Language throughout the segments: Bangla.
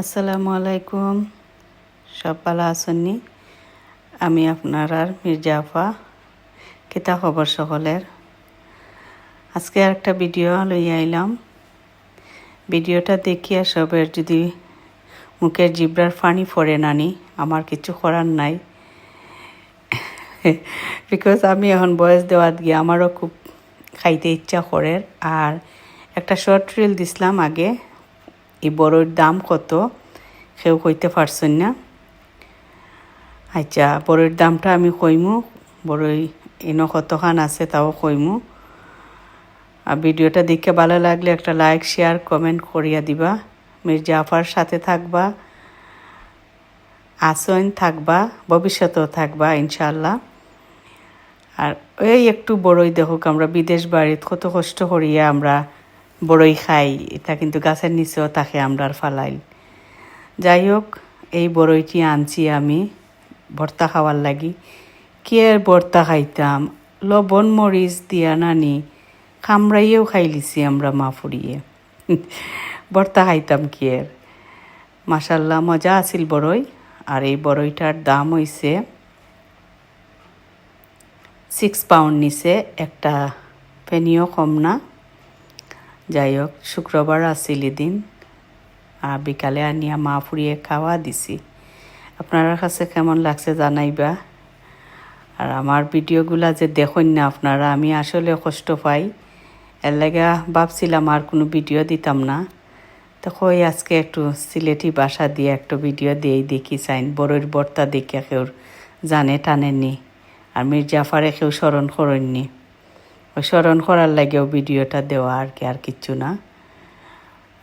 আসসালামু আলাইকুম, সব ভালো আছেননি? আমি আপনার আর মির্জা আপা। কিতা খবর সকলের? আজকে একটা ভিডিও লইয়া আইলাম। ভিডিওটা দেখিয়া সবের যদি মুখের জিব্রার পানি পড়ে নানি, আমার কিছু করার নাই। বিকজ আমি এখন বয়স দেওয়াত গিয়ে আমারও খুব খাইতে ইচ্ছা করে। আর একটা শর্ট রিল দিছিলাম আগে, এই বড়ইর দাম কত কেউ কইতে পারছেন না। আচ্ছা, বড়ইর দামটা আমি কইমু, বড়ই এনো কতখান আছে তাও কইমু। আর ভিডিওটা দেখে ভালো লাগলে একটা লাইক শেয়ার কমেন্ট করিয়া দিবা। মির্জা আপার সাথে থাকবা, আসন থাকবা, ভবিষ্যতেও থাকবা ইনশাল্লাহ। আর এই একটু বড়ই দেখুক, আমরা বিদেশ বাড়িতে কত কষ্ট করিয়া আমরা বড়ই খাই, এটা কিন্তু গাছের নিচেও তাকে আমরা ফালাই। যাই হোক, এই বড়ইটি আনছি আমি ভর্তা খাওয়ার লাগি। কি আর ভর্তা খাইতাম, লবণ মরিচ দিয়া নানি খামড়াইয়েও খাই লিছি আমরা মা ফুরিয়ে। ভর্তা খাইতাম কি আর। মাশাল্লাহ মজা আছিল বড়ই। আর এই বড়ইটার দাম হইছে 6 পাউন্ড নিছে, একটা পেনিও কম না। যাই হোক, শুক্রবার আছিল এদিন, আর বিকালে আনিয়া মা ফুরিয়ে খাওয়া দিছি। আপনার কাছে কেমন লাগছে জানাইবা। আর আমার ভিডিওগুলা যে দেখুন না আপনারা, আমি আসলে কষ্ট পাই। এর লাগা ভাবছিলাম আর কোনো ভিডিও দিতাম না, তো কই আজকে একটু সিলেটি ভাষা দিয়ে একটা ভিডিও দিয়েই দেখি চাইন। বড়ইর ভর্তা দেখিয়া কেউ জানে টানেননি, আর মির্জাফারে কেউ স্মরণ করেননি। ওই স্মরণ করার লাগেও ভিডিওটা দেওয়া আর কি, আর কিচ্ছু না।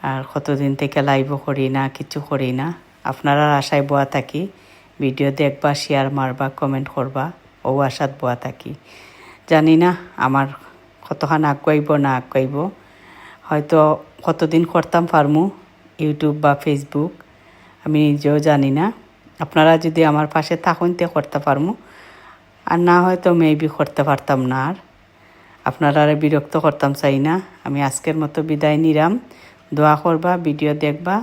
আর কতদিন থেকে লাইভও করি না, কিছু করি না। আপনারা আশায় বোয়া থাকি, ভিডিও দেখবা, শেয়ার মারবা, কমেন্ট করবা, ও আশাত বোয়া থাকি। জানি না আমার কতখান আগাইব না আগাইব, হয়তো কতদিন করতাম পারমু ইউটিউব বা ফেসবুক, আমি নিজেও জানি না। আপনারা যদি আমার পাশে থাকুন তে করতে পারমু, আর না হয়তো মেবি করতে পারতাম না। আর আপনারা আর বিরক্ত করতাম চাই না। আমি আজকের মতো বিদায় নিলাম। দোয়া করবা, ভিডিও দেখবা,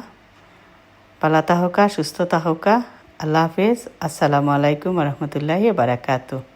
ভালো থাকা, সুস্থ থাকা। আল্লাহ হাফেজ। আসসালামু আলাইকুম রহমতুল্লাহি বারাকাতুহু।